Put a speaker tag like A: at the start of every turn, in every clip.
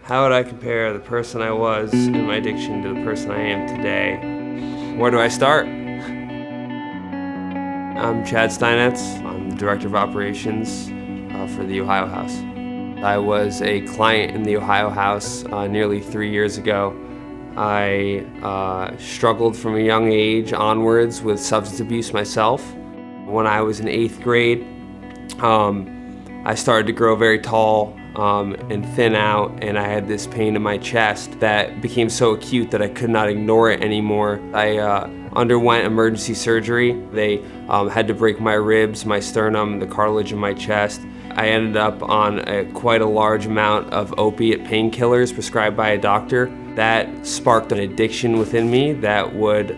A: How would I compare the person I was in my addiction to the person I am today? Where do I start? I'm Chad Steinetz. I'm the Director of Operations for the Ohio House. I was a client in the Ohio House nearly 3 years ago. I struggled from a young age onwards with substance abuse myself. When I was in 8th grade, I started to grow very tall and thin out, and I had this pain in my chest that became so acute that I could not ignore it anymore. I underwent emergency surgery. They had to break my ribs, my sternum, the cartilage in my chest. I ended up on quite a large amount of opiate painkillers prescribed by a doctor. That sparked an addiction within me that would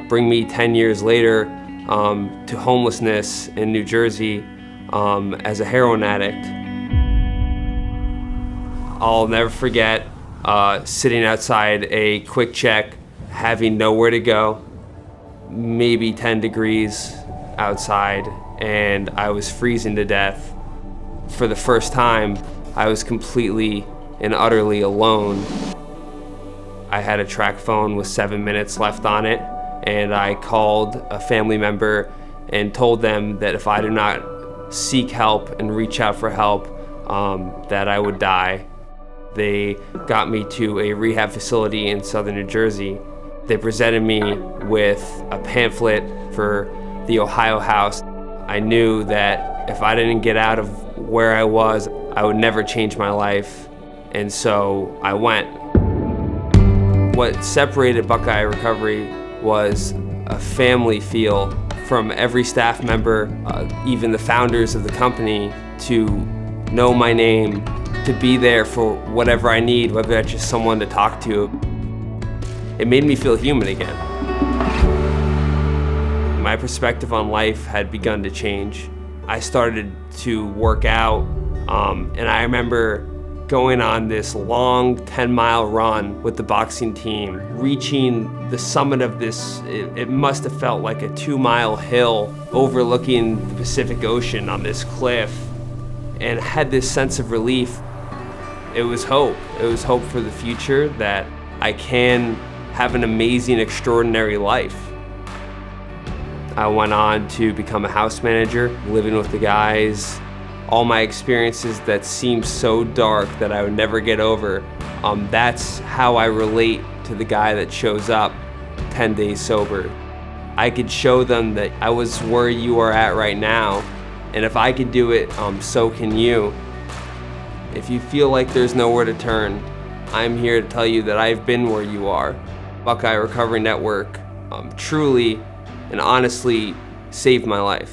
A: bring me 10 years later to homelessness in New Jersey as a heroin addict. I'll never forget sitting outside a quick check, having nowhere to go, maybe 10 degrees outside, and I was freezing to death. For the first time, I was completely and utterly alone. I had a track phone with 7 minutes left on it, and I called a family member and told them that if I did not seek help and reach out for help, that I would die. They got me to a rehab facility in southern New Jersey. They presented me with a pamphlet for the Ohio House. I knew that if I didn't get out of where I was, I would never change my life, and so I went. What separated Buckeye Recovery was a family feel from every staff member, even the founders of the company, to know my name, to be there for whatever I need, whether that's just someone to talk to. It made me feel human again. My perspective on life had begun to change. I started to work out, and I remember going on this long 10-mile run with the boxing team, reaching the summit of this, it must have felt like a 2-mile hill overlooking the Pacific Ocean on this cliff, and had this sense of relief. It was hope. It was hope for the future, that I can have an amazing, extraordinary life. I went on to become a house manager, living with the guys. All my experiences that seemed so dark that I would never get over, that's how I relate to the guy that shows up 10 days sober. I could show them that I was where you are at right now, and if I could do it, so can you. If you feel like there's nowhere to turn, I'm here to tell you that I've been where you are. Buckeye Recovery Network truly and honestly saved my life.